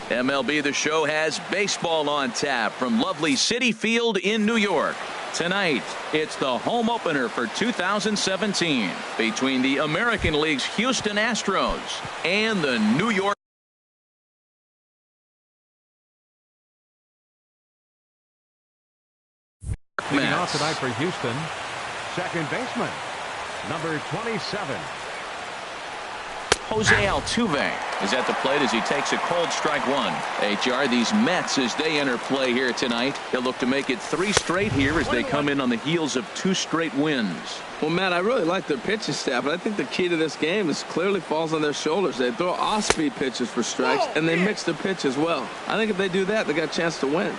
MLB The Show has baseball on tap from lovely Citi Field in New York. Tonight, it's the home opener for 2017 between the American League's Houston Astros and the New York Leading off tonight for Houston, second baseman, number 27. Jose Altuve is at the plate as he takes a cold strike one. HR, these Mets, as they enter play here tonight, they'll look to make it 3 straight here as they come in on the heels of 2 straight wins. Well, Matt, I really like their pitching staff, but I think the key to this game is clearly falls on their shoulders. They throw off-speed pitches for strikes, and they mix the pitch as well. I think if they do that, they got a chance to win.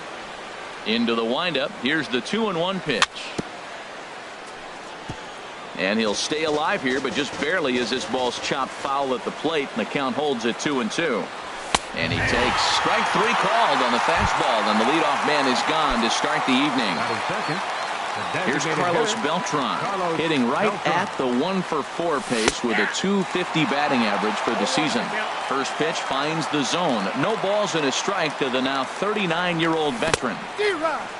Into the windup. Here's the 2-1 pitch. And he'll stay alive here, but just barely as this ball's chopped foul at the plate, and the count holds at 2-2. And he takes strike 3 called on the fastball, and the leadoff man is gone to start the evening. Here's Carlos Beltran hitting right at the 1-for-4 pace with a .250 batting average for the season. First pitch finds the zone. No balls and a strike to the now 39-year-old veteran.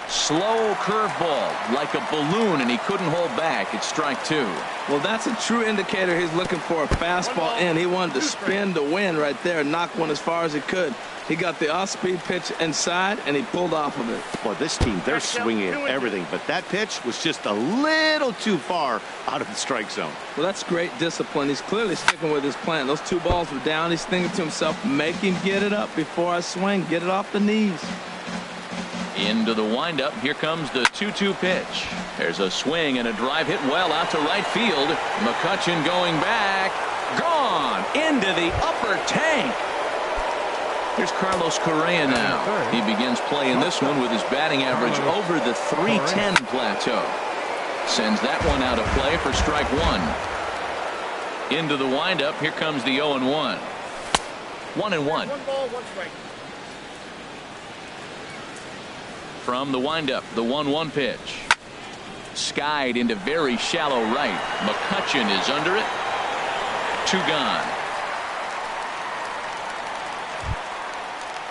Slow curveball like a balloon, and he couldn't hold back. It's strike 2. Well, that's a true indicator he's looking for a fastball in. He wanted to spin to win right there, knock one as far as he could. He got the off-speed pitch inside, and he pulled off of it. Well, this team, they're swinging at everything, but that pitch was just a little too far out of the strike zone. Well, that's great discipline. He's clearly sticking with his plan. Those 2 balls were down. He's thinking to himself, make him get it up before I swing. Get it off the knees. Into the windup. Here comes the 2-2 pitch. There's a swing and a drive hit well out to right field. McCutchen going back. Gone into the upper tank. Here's Carlos Correa now. He begins play in this one with his batting average over the .310 plateau. Sends that one out of play for strike 1. Into the windup. Here comes the 0-1. 1-1. 1 ball, 1 strike. From the windup, the 1-1 pitch. Skied into very shallow right. McCutchen is under it. 2 gone.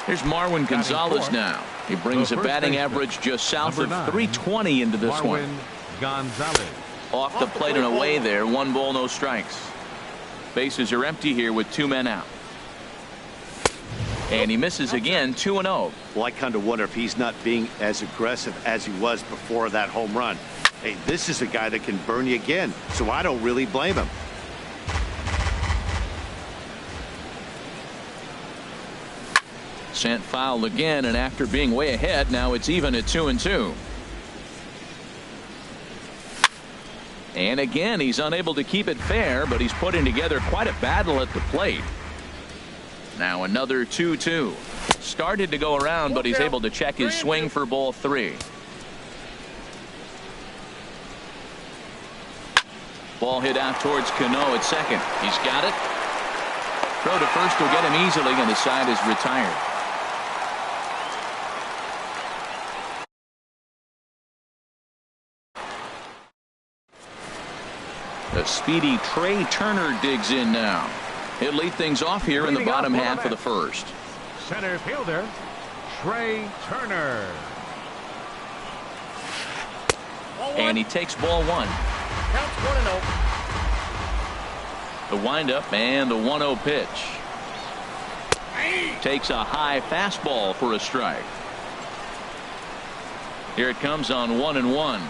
Here's Marwin Gonzalez now. He brings a batting average just south of .320 into this one. Off the plate and away there. 1 ball, no strikes. Bases are empty here with 2 men out. And he misses again. 2-0. Well, I kind of wonder if he's not being as aggressive as he was before that home run. Hey, this is a guy that can burn you again, so I don't really blame him. Sent foul again, and after being way ahead, now it's even at 2-2. And again, he's unable to keep it fair, but he's putting together quite a battle at the plate. Now another 2-2. Started to go around, but he's able to check his swing for ball 3. Ball hit out towards Cano at second. He's got it. Throw to first will get him easily, and the side is retired. The speedy Trey Turner digs in now. He'll lead things off here in the bottom half of the first. Center fielder, Trey Turner. And he takes ball 1. Counts 1-0. The windup and the 1-0 pitch. Takes a high fastball for a strike. Here it comes on 1-1.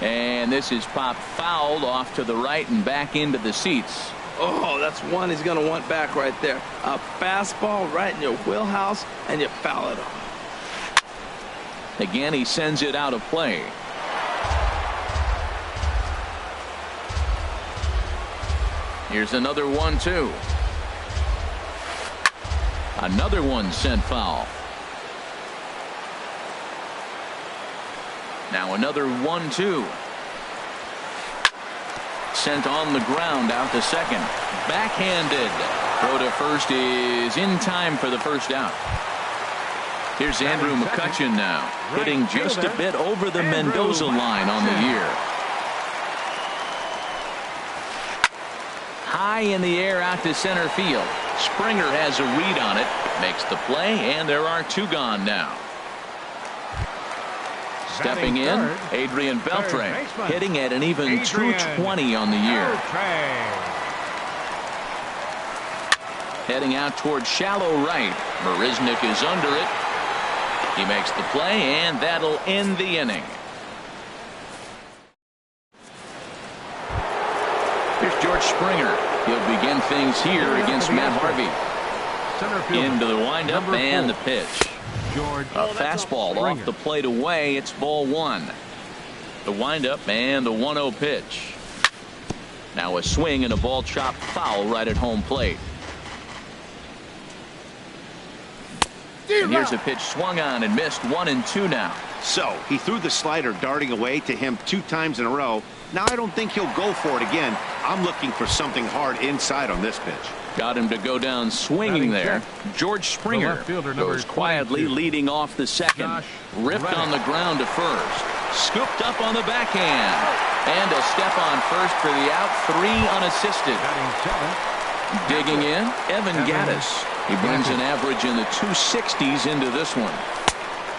And this is popped fouled off to the right and back into the seats. Oh, that's one he's going to want back right there. A fastball right in your wheelhouse, and you foul it off. Again, he sends it out of play. Here's another 1-2. Another one sent foul. Now another 1-2. Sent on the ground out to second. Backhanded. Throw to first is in time for the first out. Here's Andrew McCutchen now, hitting just a bit over the Mendoza line on the year. High in the air out to center field. Springer has a read on it, makes the play, and there are 2 gone now. Stepping in, Adrian Beltre, hitting at an even .220 on the year. Heading out towards shallow right. Marisnick is under it. He makes the play, and that'll end the inning. Here's George Springer. He'll begin things here against Matt Harvey. Into the windup and the pitch. A fastball off the plate away. It's ball 1. The windup and the 1-0 pitch. Now a swing and a ball chopped foul right at home plate. And here's a pitch swung on and missed. 1-2 now. So he threw the slider darting away to him 2 times in a row. Now I don't think he'll go for it again. I'm looking for something hard inside on this pitch. Got him to go down swinging there. George Springer goes quietly leading off the second. Ripped on the ground to first. Scooped up on the backhand. And a step on first for the out. 3 unassisted. Digging in, Evan Gaddis. He brings an average in the 260s into this one.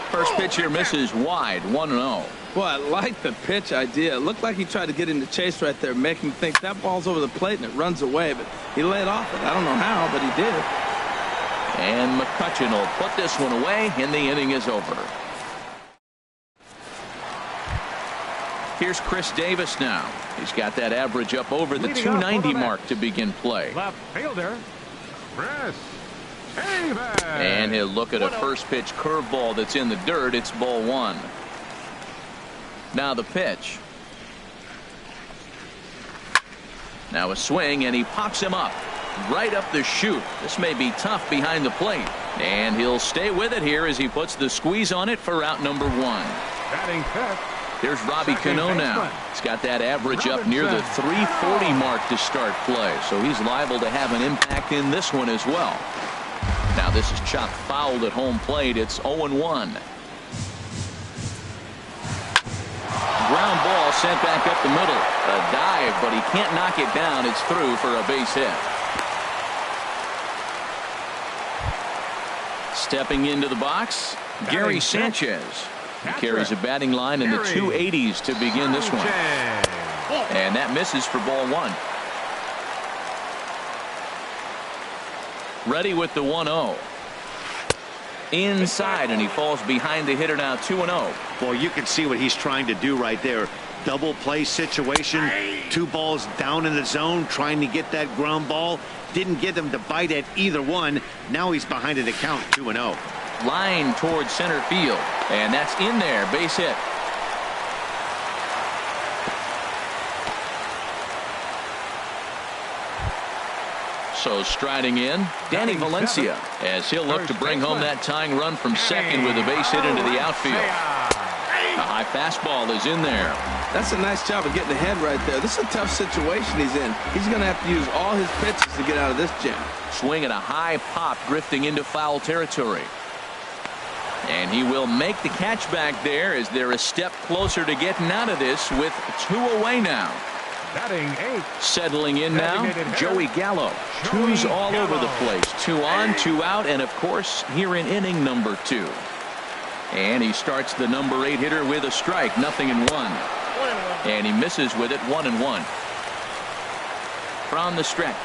First pitch here misses wide. 1-0. Boy, I like the pitch idea. It looked like he tried to get into chase right there, make him think that ball's over the plate and it runs away, but he laid off it. I don't know how, but he did. And McCutchen will put this one away, and the inning is over. Here's Chris Davis now. He's got that average up over the 290 mark to begin play. Left fielder, Chris Davis. And he'll look at a first pitch curveball that's in the dirt. It's ball 1. Now the pitch. Now a swing, and he pops him up right up the chute. This may be tough behind the plate, and he'll stay with it here as he puts the squeeze on it for out number 1. Batting fifth. Here's Robbie Cano now. He's got that average up near the 340 mark to start play, so he's liable to have an impact in this one as well. Now this is chopped fouled at home plate. It's 0-1. Ground ball sent back up the middle. A dive, but he can't knock it down. It's through for a base hit. Stepping into the box, Gary Sanchez. He carries a batting line in the 280s to begin this one. And that misses for ball 1. Ready with the 1-0. Inside, and he falls behind the hitter now. 2-0. Well, you can see what he's trying to do right there. Double play situation. 2 balls down in the zone, trying to get that ground ball. Didn't get him to bite at either one. Now he's behind in the count. 2-0. Line towards center field, and that's in there. Base hit. So striding in, Danny Valencia, as he'll look to bring home that tying run from second with a base hit into the outfield. A high fastball is in there. That's a nice job of getting ahead right there. This is a tough situation he's in. He's going to have to use all his pitches to get out of this jam. Swing at a high pop, drifting into foul territory. And he will make the catch back there as they're a step closer to getting out of this with 2 away now. Batting 8. Settling in now, Joey Gallo. 2's all over the place. 2 on, 2 out, and of course here in inning number 2. And he starts the number 8 hitter with a strike. 0-1. And he misses with it. 1-1. From the stretch.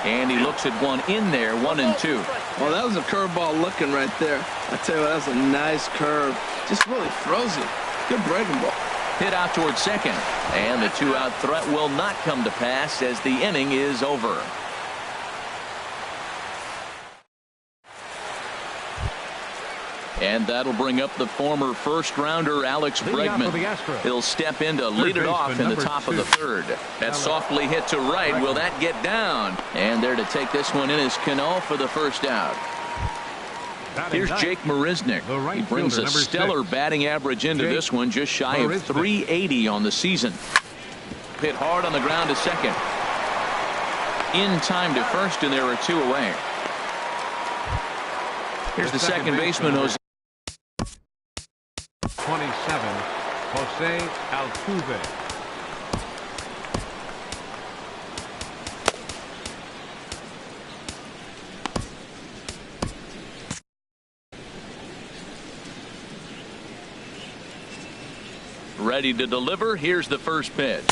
And he looks at one in there. 1-2. Well, that was a curveball looking right there. I tell you what, that was a nice curve. Just really throws it. Good breaking ball. Hit out towards second, and the 2-out threat will not come to pass as the inning is over. And that'll bring up the former first-rounder Alex Bregman. He'll step in to lead it off in the top of the 3rd. That's softly hit to right. Will that get down? And there to take this one in is Cano for the first out. Here's Jake Marisnick. He brings a stellar batting average into this one, just shy of 380 on the season. Hit hard on the ground to second. In time to first, and there are 2 away. Here's the second baseman, Jose. 27, Jose Altuve. Ready to deliver. Here's the first pitch.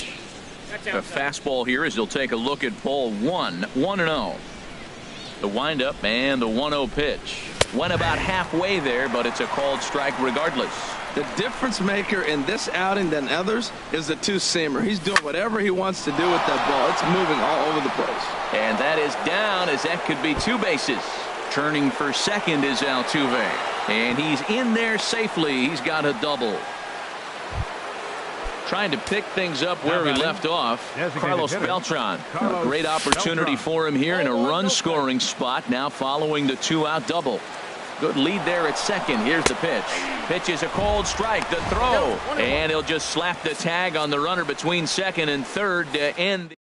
A fastball here as he'll take a look at ball 1-0. The windup and the 1-0 pitch. Went about halfway there, but it's a called strike regardless. The difference maker in this outing than others is the two-seamer. He's doing whatever he wants to do with that ball. It's moving all over the place. And that is down, as that could be two bases. Turning for second is Altuve. And he's in there safely. He's got a double. Trying to pick things up where he left off. Carlos Beltran. A great opportunity for him here in a run-scoring spot. Now following the two-out double. Good lead there at second. Here's the pitch. Pitch is a cold strike. The throw. And he'll just slap the tag on the runner between second and third to end.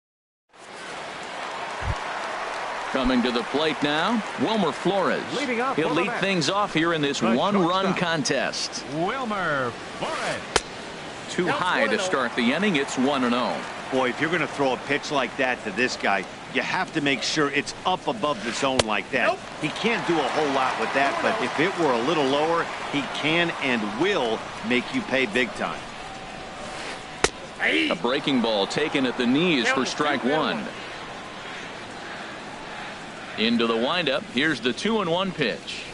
Coming to the plate now, Wilmer Flores. He'll lead things off here in this one-run contest. Wilmer Flores. Too high to start the inning. It's 1-0. Boy, if you're going to throw a pitch like that to this guy, you have to make sure it's up above the zone like that. He can't do a whole lot with that, but if it were a little lower, he can and will make you pay big time. A breaking ball taken at the knees for strike one. Into the windup. Here's the 2-1 pitch.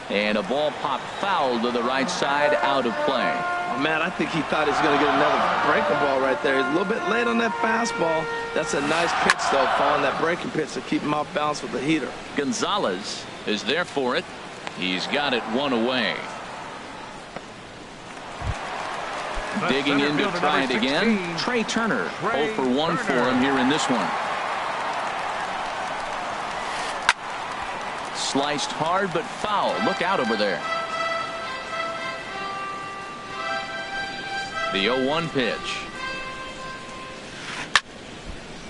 And a ball popped foul to the right side, out of play. Oh, man, I think he thought he was going to get another breaking ball right there. He's a little bit late on that fastball. That's a nice pitch, though, following that breaking pitch to keep him off balance with the heater. Gonzalez is there for it. He's got it one away. Digging in to try it again. Trey Turner, 0 for 1 for him here in this one. Sliced hard but foul. Look out over there. The 0-1 pitch.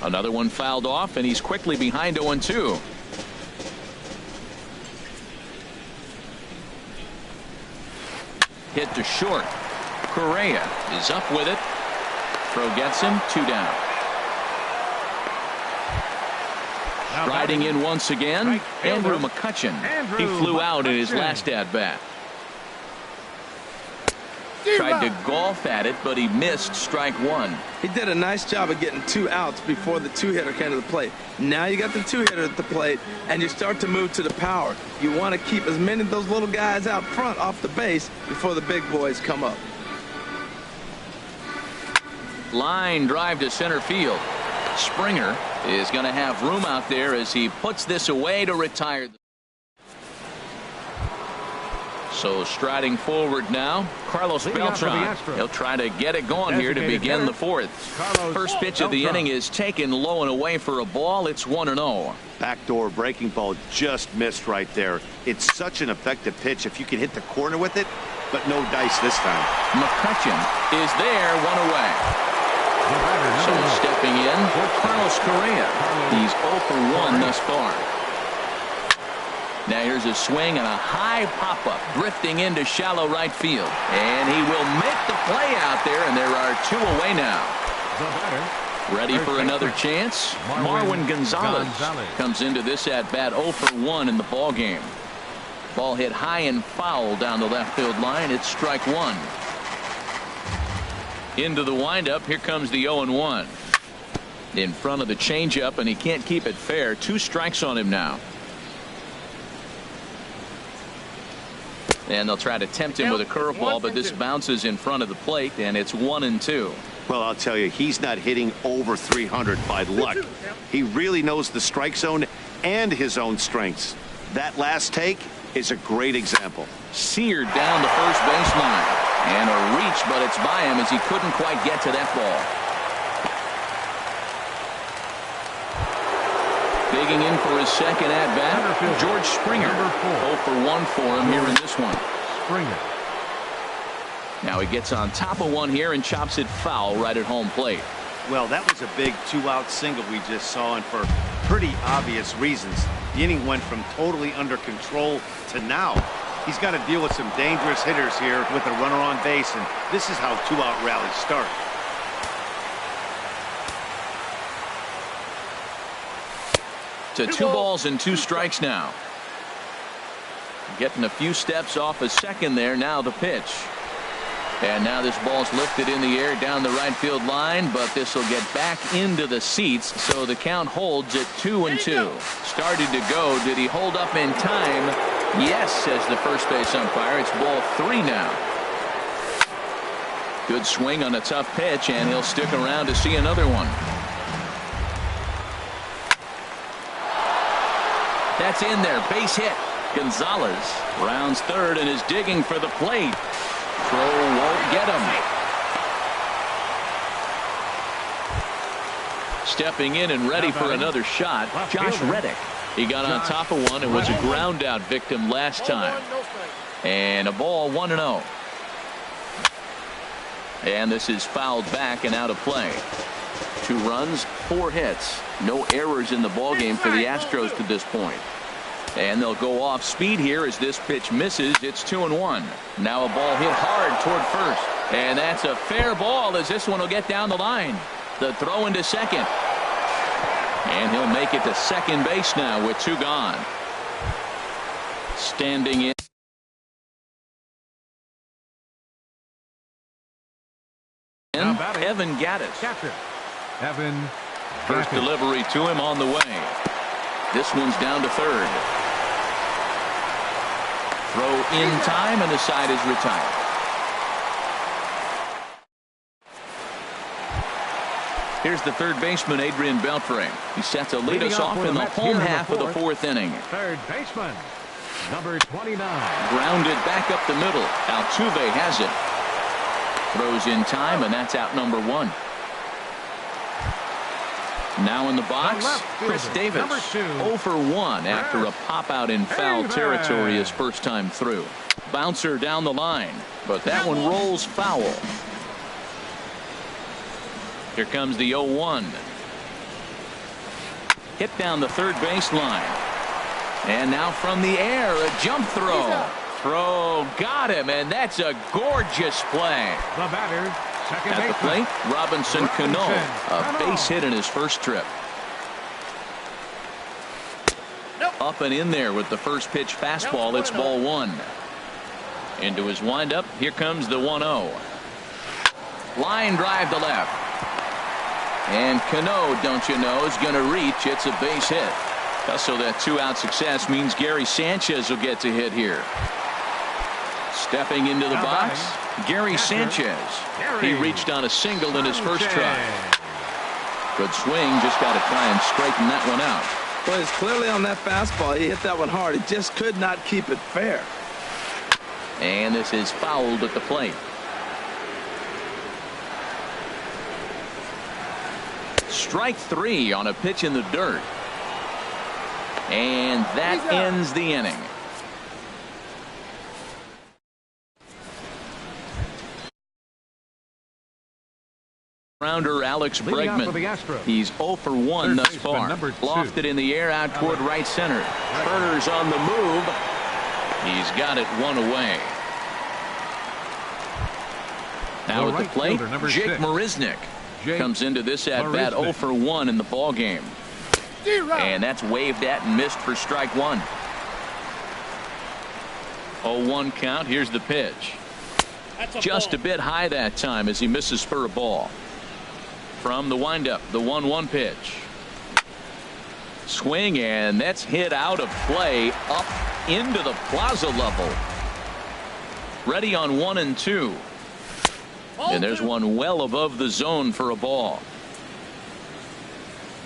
Another one fouled off, and he's quickly behind 0-2. Hit to short. Correa is up with it. Throw gets him. 2 down. Riding in once again, Andrew McCutchen. He flew out in his last at-bat. Tried to golf at it, but he missed strike one. He did a nice job of getting 2 outs before the two-hitter came to the plate. Now you got the two-hitter at the plate, and you start to move to the power. You want to keep as many of those little guys out front off the base before the big boys come up. Line drive to center field. Springer is going to have room out there as he puts this away to retire. So striding forward now, Carlos Beltran. He'll try to get it going here to begin the fourth. First pitch of the inning is taken low and away for a ball. It's 1-0. Backdoor breaking ball just missed right there. It's such an effective pitch if you can hit the corner with it, but no dice this time. McCutchen is there, 1 away. So stepping in for Carlos Correa. He's 0 for 1 thus far. Now here's a swing and a high pop-up drifting into shallow right field. And he will make the play out there, and there are 2 away now. Ready for another chance? Marwin Gonzalez comes into this at-bat 0 for 1 in the ball game. Ball hit high and foul down the left field line. It's strike one. Into the windup. Here comes the 0-1. In front of the changeup, and he can't keep it fair. 2 strikes on him now. And they'll try to tempt him with a curveball, but this bounces in front of the plate, and it's 1-2. Well, I'll tell you, he's not hitting over 300 by luck. He really knows the strike zone and his own strengths. That last take is a great example. Seared down the first baseline. And a reach, but it's by him as he couldn't quite get to that ball. Digging in for his second at-bat, George Springer. 0 for 1 for him here in this one. Springer. Now he gets on top of one here and chops it foul right at home plate. Well, that was a big 2-out single we just saw, and for pretty obvious reasons. The inning went from totally under control to now. He's got to deal with some dangerous hitters here with a runner on base, and this is how two-out rallies start. To 2 balls and 2 strikes now. Getting a few steps off a second there. Now the pitch. And now this ball's lifted in the air down the right field line, but this will get back into the seats, so the count holds at 2-2. Started to go. Did he hold up in time? Yes, says the first base umpire. It's ball 3 now. Good swing on a tough pitch, and he'll stick around to see another one. That's in there. Base hit. Gonzalez rounds third and is digging for the plate. Throw won't get him. Stepping in and ready for another shot, Josh Reddick. He got on top of one and was a ground out victim last time. And a ball 1-0. And this is fouled back and out of play. 2 runs, 4 hits. No errors in the ballgame for the Astros to this point. And they'll go off speed here as this pitch misses. It's 2-1. Now a ball hit hard toward first. And that's a fair ball as this one will get down the line. The throw into second. And he'll make it to second base now with 2 gone. Standing in. Evan Gattis. Catcher, Evan First Gattis. delivery to him on the way. This one's down to third. Throw in time, and the side is retired. Here's the third baseman, Adrian Beltre. He's set to lead us off in the home half of the 4th inning. Third baseman, number 29. Grounded back up the middle. Altuve has it. Throws in time, and that's out number 1. Now in the box, Chris Davis. 0 for 1 after a pop out in foul territory his first time through. Bouncer down the line, but that one rolls foul. Here comes the 0-1. Hit down the third baseline. And now from the air, a jump throw. Throw got him, and that's a gorgeous play. The batter, second At the baseman. plate, Robinson Cano, a base hit in his first trip. Up and in there with the first pitch fastball. It's ball 1. Into his windup. Here comes the 1-0. Line drive to left. And Cano, don't you know, is going to reach. It's a base hit. So that 2-out success means Gary Sanchez will get to hit here. Stepping into the box, Gary Sanchez. He reached on a single in his first try. Good swing, just got to try and straighten that one out. Well, it's clearly on that fastball. He hit that one hard. He just could not keep it fair. And this is fouled at the plate. Strike 3 on a pitch in the dirt. And that ends the inning. Rounder Alex Bregman. He's 0 for 1 thus far. Lofted in the air out toward right center. Turner's on the move. He's got it 1 away. Now at the plate, Jake Marisnick comes into this at bat 0 for 1 in the ball game. And that's waved at and missed for strike 1. 0-1 count. Here's the pitch. Just a bit high that time as he misses for a ball. From the windup, the 1-1 pitch. Swing, and that's hit out of play up into the plaza level. Ready on 1 and 2. And there's one well above the zone for a ball.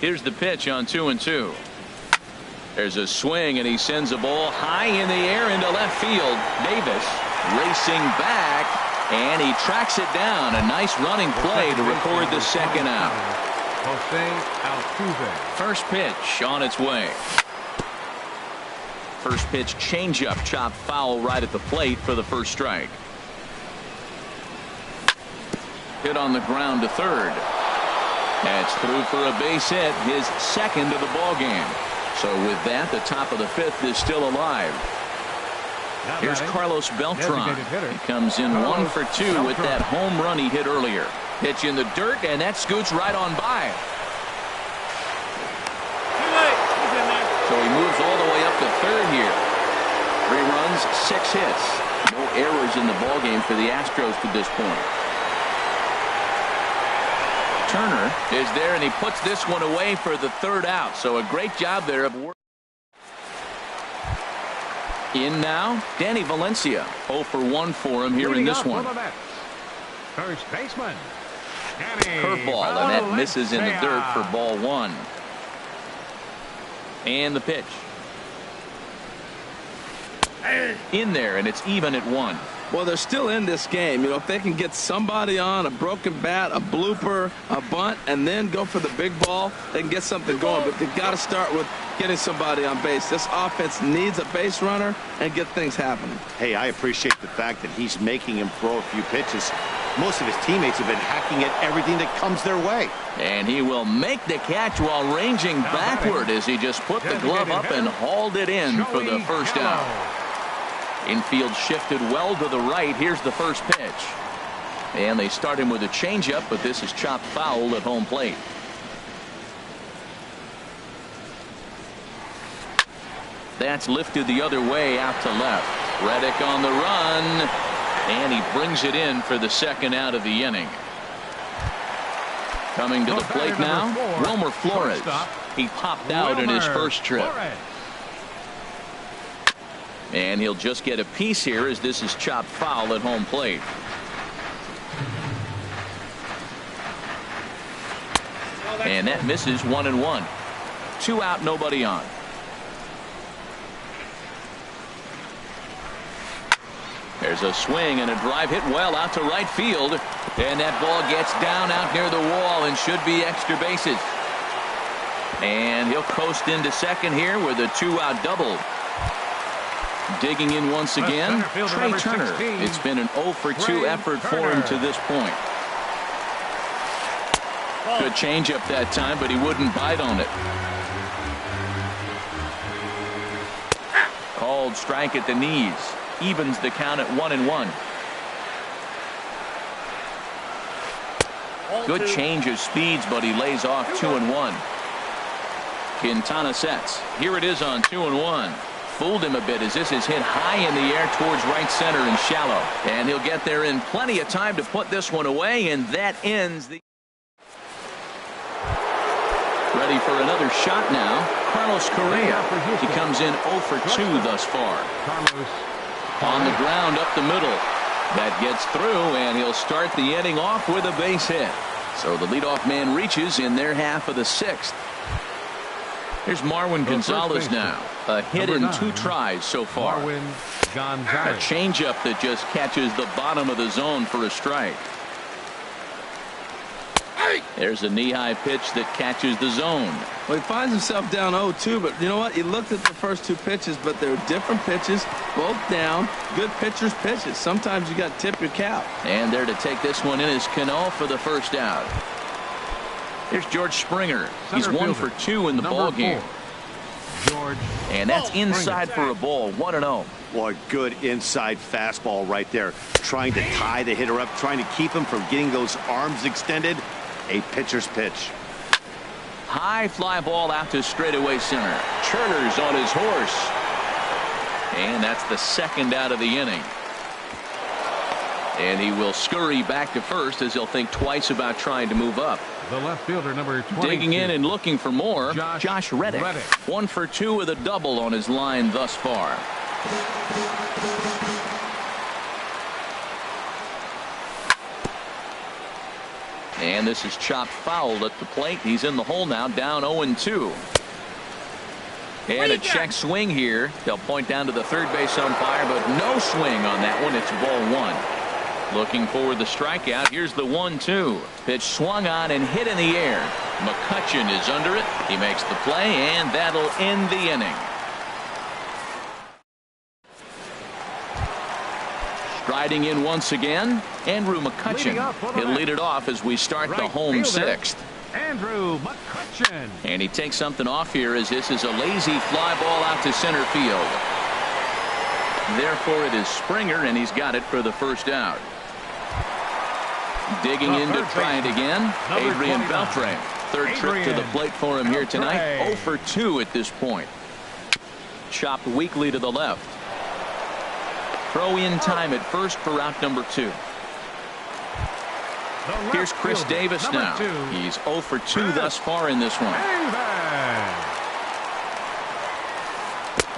Here's the pitch on 2 and 2. There's a swing, and he sends a ball high in the air into left field. Davis racing back, and he tracks it down. A nice running play to record the second out. First pitch on its way. First pitch changeup chopped foul right at the plate for the first strike. Hit on the ground to third. That's through for a base hit, his second of the ball game. So with that, the top of the fifth is still alive. Here's Carlos Beltran. He comes in 1 for 2 with that home run he hit earlier. Pitch in the dirt, and that scoots right on by. So he moves all the way up to third here. 3 runs, 6 hits. No errors in the ballgame for the Astros to this point. Turner is there, and he puts this one away for the 3rd out. So a great job there of work. In now, Danny Valencia. 0 for 1 for him here in this one. First baseman. Curveball, and that misses in the dirt for ball 1. And the pitch. In there, and it's even at 1. Well, they're still in this game. You know, if they can get somebody on, a broken bat, a blooper, a bunt, and then go for the big ball, they can get something going. But they've got to start with getting somebody on base. This offense needs a base runner and get things happening. Hey, I appreciate the fact that he's making him throw a few pitches. Most of his teammates have been hacking at everything that comes their way. And he will make the catch while ranging backward as he just put the glove up and hauled it in for the first out. Infield shifted well to the right. Here's the first pitch. And they start him with a changeup, but this is chopped foul at home plate. That's lifted the other way out to left. Reddick on the run. And he brings it in for the 2nd out of the inning. Coming to the plate now, Wilmer Flores. He popped out in his first trip. And he'll just get a piece here as this is chopped foul at home plate. And that misses 1-1. 2 out, nobody on. There's a swing and a drive hit well out to right field. And that ball gets down out near the wall and should be extra bases. And he'll coast into second here with a 2-out double. Digging in once again, Trey Turner. It's been an 0 for 2 effort for him to this point. Good changeup that time, but he wouldn't bite on it. Called strike at the knees. Evens the count at 1-1. Good change of speeds, but he lays off 2-1. Quintana sets. Here it is on 2-1. Fooled him a bit as this is hit high in the air towards right center and shallow. And he'll get there in plenty of time to put this one away, and that ends the... Ready for another shot now. Carlos Correa. He comes in 0 for 2 thus far. On the ground up the middle. That gets through, and he'll start the inning off with a base hit. So the leadoff man reaches in their half of the 6th. Here's Marwin Gonzalez now. A hit in 2 tries so far. A changeup that just catches the bottom of the zone for a strike. There's a knee-high pitch that catches the zone. Well, he finds himself down 0-2, but you know what? He looked at the first 2 pitches, but they're different pitches, both down. Good pitchers' pitches. Sometimes you got to tip your cap. And there to take this one in is Cano for the first out. Here's George Springer. He's 1 for 2 in the ball game. And that's inside for a ball. 1-0. What good inside fastball right there. Trying to tie the hitter up, trying to keep him from getting those arms extended. A pitcher's pitch. High fly ball out to straightaway center. Turner's on his horse. And that's the 2nd out of the inning. And he will scurry back to first as he'll think twice about trying to move up. The left fielder, number 22. Digging in and looking for more, Josh Reddick. 1 for 2 with a double on his line thus far. And this is chopped foul at the plate. He's in the hole now, down 0-2. And a check swing here. They'll point down to the third base umpire, but no swing on that one. It's ball 1. Looking for the strikeout. Here's the 1-2. Pitch swung on and hit in the air. McCutchen is under it. He makes the play, and that'll end the inning. Striding in once again, Andrew McCutchen. He'll lead it off as we start the home 6th. Andrew McCutcheon. And he takes something off here as this is a lazy fly ball out to center field. Therefore, it is Springer, and he's got it for the first out. Digging in to try it again, Adrian Beltre. Third trip to the plate for him here tonight. 0 for 2 at this point. Chopped weakly to the left. Throw in time at first for out number 2. Here's Chris Davis now. He's 0 for 2 thus far in this one.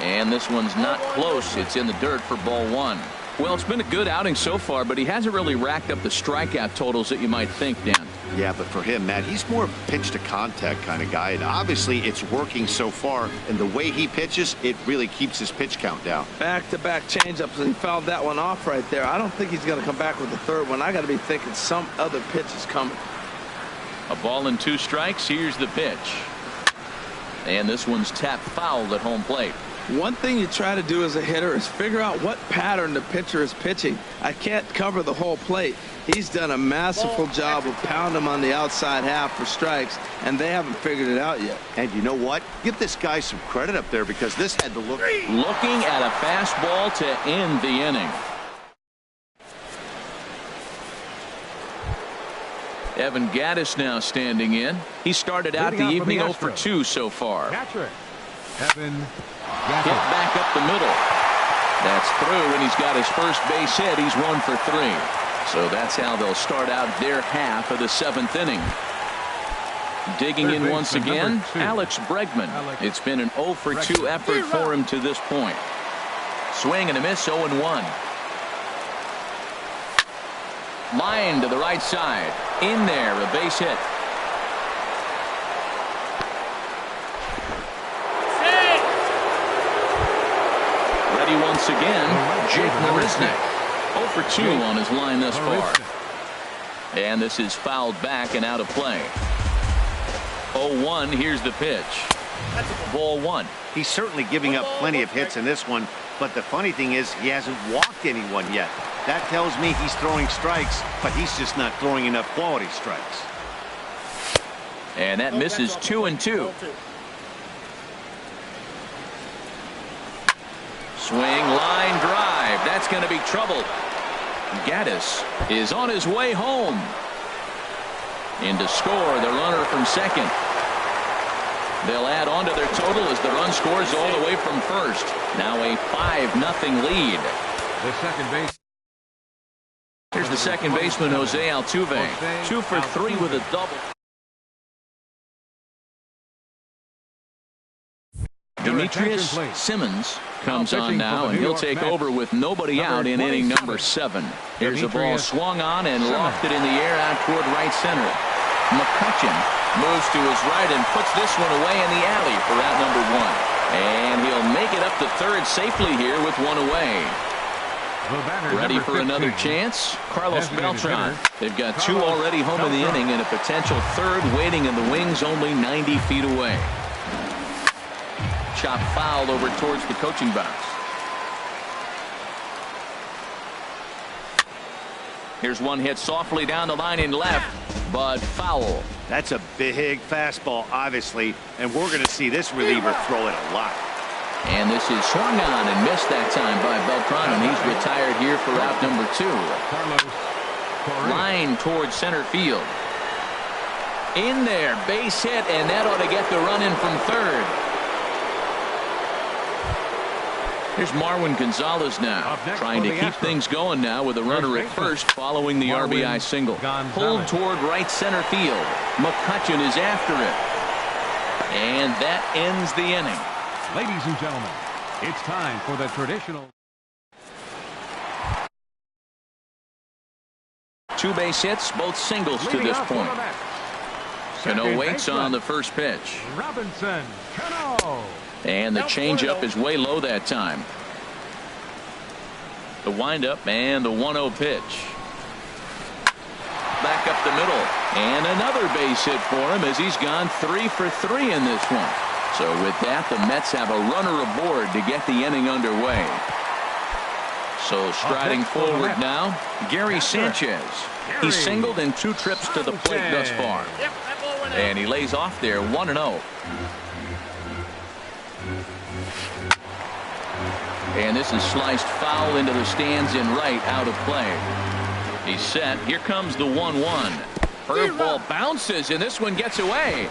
And this one's not close. It's in the dirt for ball 1. Well, it's been a good outing so far, but he hasn't really racked up the strikeout totals that you might think, Dan. Yeah, but for him, Matt, he's more pitch to contact kind of guy, and obviously it's working so far, and the way he pitches, it really keeps his pitch count down. Back-to-back changeups, and he fouled that one off right there. I don't think he's going to come back with the third one. I got to be thinking some other pitch is coming. A ball and 2 strikes. Here's the pitch. And this one's tapped foul at home plate. One thing you try to do as a hitter is figure out what pattern the pitcher is pitching. I can't cover the whole plate. He's done a masterful job of pounding him on the outside half for strikes, and they haven't figured it out yet. And you know what? Give this guy some credit up there because this had to look. Looking at a fastball to end the inning. Evan Gattis now standing in. He started out the evening 0 for 2 so far. Catcher, Evan Hit back up the middle. That's through, and he's got his first base hit. He's 1 for 3. So that's how they'll start out their half of the 7th inning. Digging in once again, Alex Bregman. It's been an 0 for 2 effort for him to this point. Swing and a miss, 0 and 1. Line to the right side. In there, a base hit. Ready once again, Jake Marisnick. 0 for 2 on his line thus far. And this is fouled back and out of play. 0-1, here's the pitch. Ball 1. He's certainly giving up plenty of hits in this one, but the funny thing is he hasn't walked anyone yet. That tells me he's throwing strikes, but he's just not throwing enough quality strikes. And that misses 2 and 2. Swing, line drive. That's going to be trouble. Gattis is on his way home. In to score the runner from second. They'll add on to their total as the run scores all the way from first. Now a 5-0 lead. The second base. Here's the second baseman, Jose Altuve. 2 for 3 with a double. Demetrius Simmons comes on now, and he'll take over with nobody out in inning number 7. Here's a ball swung on and lofted in the air out toward right center. McCutcheon moves to his right and puts this one away in the alley for out number 1. And he'll make it up to third safely here with 1 away. Ready for another chance? Carlos Beltran. They've got 2 already home in the inning and a potential third waiting in the wings only 90 feet away. Chop foul over towards the coaching box. Here's one hit softly down the line in left, but foul. That's a big fastball, obviously, and we're going to see this reliever throw it a lot. And this is swung on and missed that time by Beltran, and he's retired here for out number 2. Line towards center field. In there, base hit, and that ought to get the run in from third. Here's Marwin Gonzalez now, trying to keep things going now with a runner at first following the RBI single. Pulled toward right center field. McCutcheon is after it. And that ends the inning. Ladies and gentlemen, it's time for the traditional 2 base hits, both singles to this point. Cano waits on the first pitch. Robinson Cano. And the changeup is way low that time. The windup and the 1-0 pitch. Back up the middle. And another base hit for him as he's gone 3 for 3 in this one. So with that, the Mets have a runner aboard to get the inning underway. So striding forward now, Gary Sanchez. He's singled in 2 trips to the plate thus far. And he lays off there, 1-0. And this is sliced foul into the stands in right, out of play. He's set. Here comes the 1-1. Curveball bounces, and this one gets away.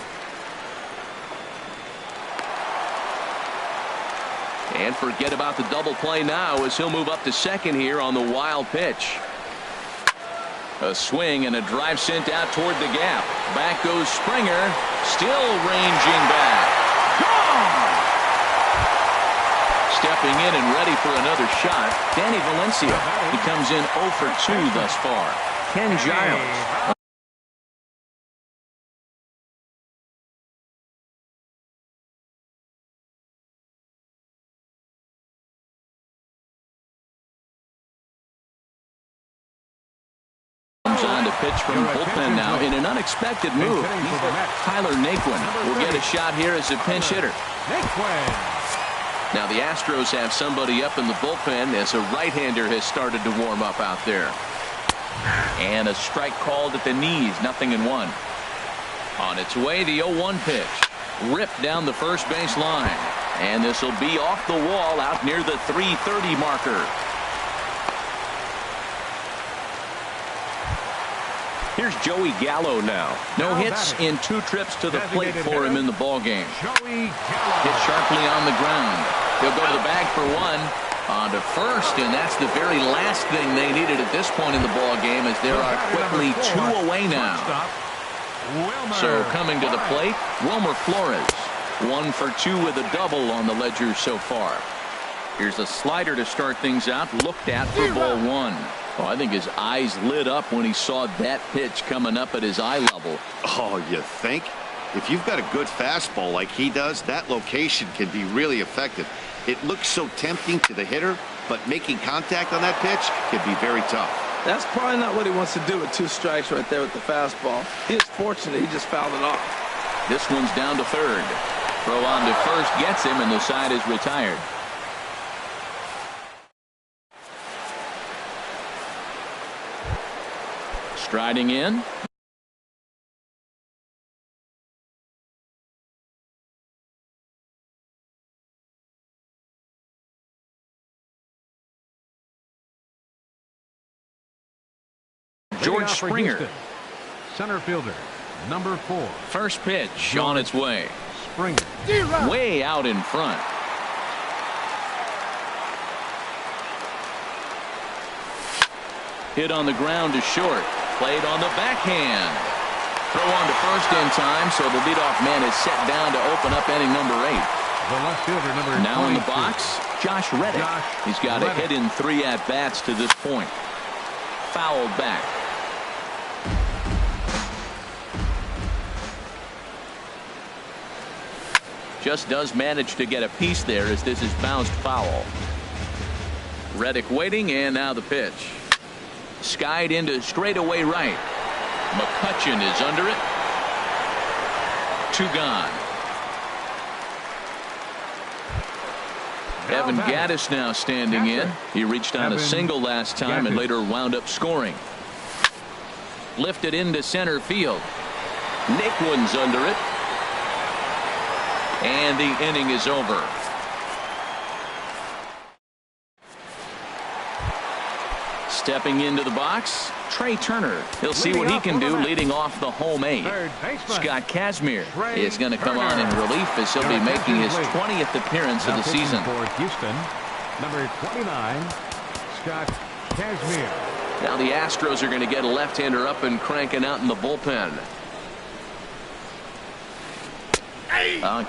And forget about the double play now as he'll move up to second here on the wild pitch. A swing and a drive sent out toward the gap. Back goes Springer, still ranging back. Gone! Stepping in and ready for another shot, Danny Valencia. He comes in 0 for 2 thus far. Ken Giles. On to pitch from bullpen now in an unexpected move. Tyler Naquin will get a shot here as a pinch hitter. Now the Astros have somebody up in the bullpen as a right-hander has started to warm up out there. And a strike called at the knees, 0-1. On its way, the 0-1 pitch. Ripped down the first base line. And this will be off the wall out near the 330 marker. Here's Joey Gallo now. No hits in 2 trips to the plate for him in the ballgame. Hit sharply on the ground. He'll go to the bag for 1. On to first, and that's the very last thing they needed at this point in the ballgame as there are quickly 2 away now. So coming to the plate, Wilmer Flores. 1 for 2 with a double on the ledger so far. Here's a slider to start things out, looked at for ball 1. Oh, I think his eyes lit up when he saw that pitch coming up at his eye level. Oh, you think? If you've got a good fastball like he does, that location can be really effective. It looks so tempting to the hitter, but making contact on that pitch can be very tough. That's probably not what he wants to do with 2 strikes right there with the fastball. He is fortunate he just fouled it off. This one's down to third. Throw on to first gets him, and the side is retired. Striding in. George Springer. Center fielder, number 4. First pitch on its way. Springer. Way out in front. Hit on the ground to short. Played on the backhand. Throw on to first in time, so the leadoff man is set down to open up inning number 8. The left fielder, number now 22. in the box, Josh Reddick. He's got a hit in 3 at-bats to this point. Fouled back. Just does manage to get a piece there as this is bounced foul. Reddick waiting, and now the pitch. Skied into straightaway right. McCutchen is under it. 2 gone. Evan Gattis now standing in. He reached on a single last time and later wound up scoring. Lifted into center field. Naquin's under it. And the inning is over. Stepping into the box, Trey Turner. He'll see what he can do leading off the home 8. Scott Kazmir is going to come on in relief as he'll be making his 20th appearance of the season. For Houston, number 29, Scott Kazmir. Now the Astros are going to get a left-hander up and cranking out in the bullpen.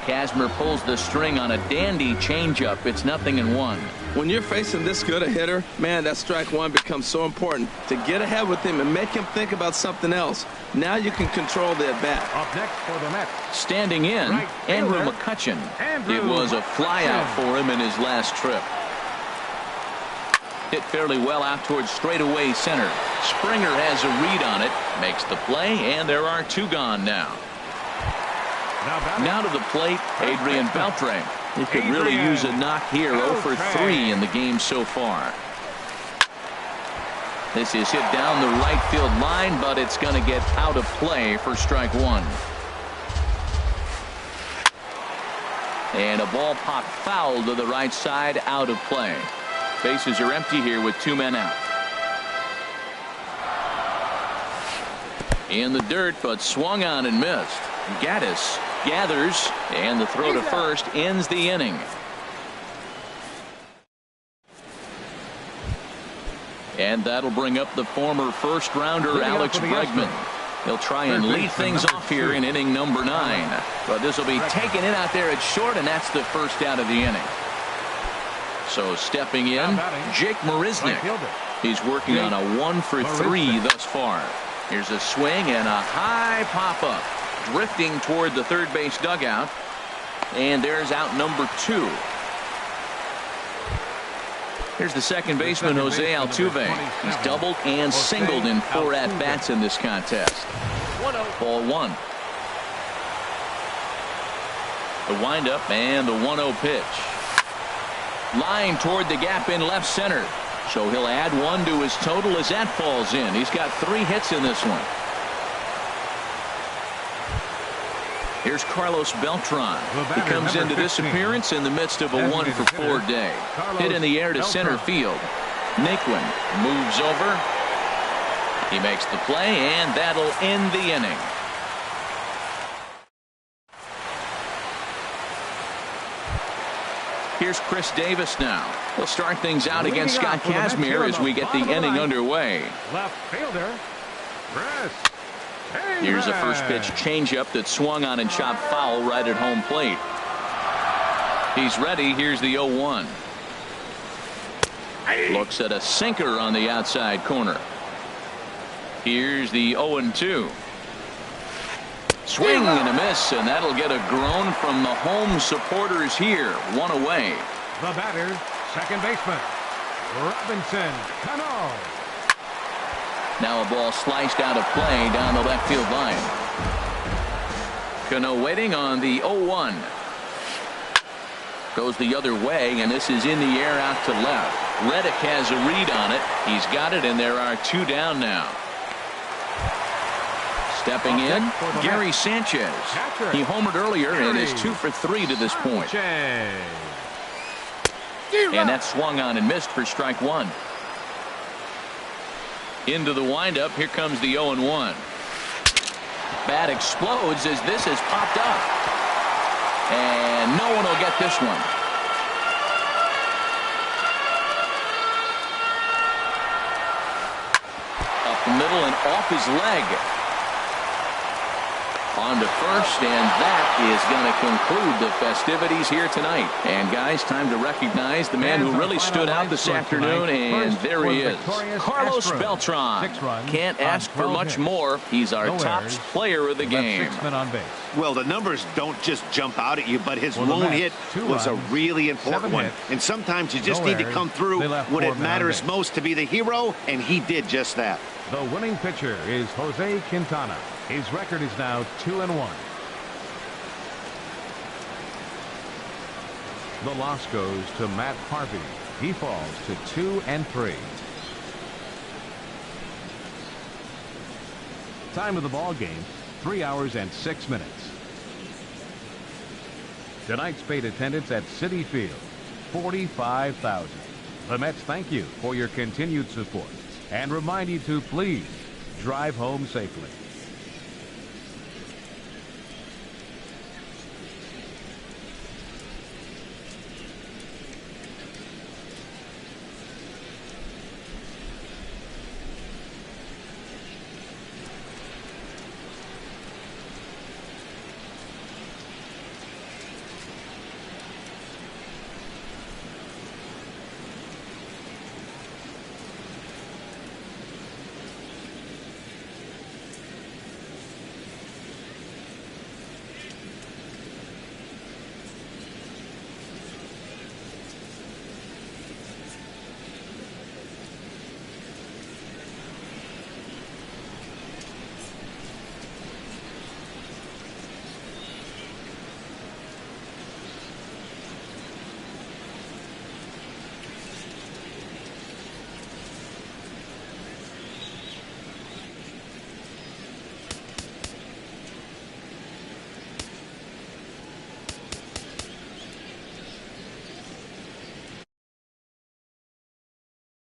Kazmir pulls the string on a dandy changeup. It's 0-1. When you're facing this good a hitter, man, that strike 1 becomes so important to get ahead with him and make him think about something else. Now you can control the at-bat. Up next for the Mets. Standing in, Andrew McCutchen. It was a flyout for him in his last trip. Hit fairly well out towards straightaway center. Springer has a read on it, makes the play, and there are 2 gone now. Now to the plate, Adrian Beltre. He could really use a knock here. 0 for 3 in the game so far. This is hit down the right field line, but it's going to get out of play for strike 1. And a ball popped foul to the right side, out of play. Bases are empty here with 2 men out. In the dirt, but swung on and missed. Gaddis gathers, and the throw to first ends the inning. And that'll bring up the former first-rounder Alex Bregman. He'll try and lead things off here in inning number 9. But this will be taken in out there at short, and that's the first out of the inning. So stepping in, Jake Marisnick. He's working on a 1-for-3 thus far. Here's a swing and a high pop-up. Drifting toward the third base dugout. And there's out number 2. Here's the second baseman, Jose Altuve. He's doubled and singled in 4 at-bats in this contest. Ball 1. The windup and the 1-0 pitch. Line toward the gap in left center. So he'll add 1 to his total as that falls in. He's got 3 hits in this one. Here's Carlos Beltran. He comes into this appearance in the midst of a 1-for-4 day. Hit in the air to center field. Naquin moves over. He makes the play, and that'll end the inning. Here's Chris Davis now. He'll start things out against Scott Kazmir as we get the inning underway. Left fielder, Chris. Here's a first pitch changeup that swung on and chopped foul right at home plate. He's ready. Here's the 0-1. Looks at a sinker on the outside corner. Here's the 0-2. Swing and a miss, and that'll get a groan from the home supporters here. 1 away. The batter, second baseman, Robinson Cano. Now a ball sliced out of play down the left field line. Cano waiting on the 0-1. Goes the other way, and this is in the air out to left. Reddick has a read on it. He's got it, and there are 2 down now. Stepping in, Gary Sanchez. He homered earlier and is 2-for-3 to this point. And that swung on and missed for strike 1. Into the windup. Here comes the 0-1. Bat explodes as this has popped up. And no one will get this one. Up the middle and off his leg. On to first, and that is going to conclude the festivities here tonight. And guys, time to recognize the man who really stood out this afternoon, and there he is, Carlos Beltran. Can't ask for much more. He's our top player of the game. Well, the numbers don't just jump out at you, but his lone hit was a really important one. And sometimes you just need to come through when it matters most to be the hero, and he did just that. The winning pitcher is Jose Quintana. His record is now 2-1. The loss goes to Matt Harvey. He falls to 2-3. Time of the ball game, 3 hours and 6 minutes. Tonight's paid attendance at Citi Field, 45,000. The Mets thank you for your continued support and remind you to please drive home safely.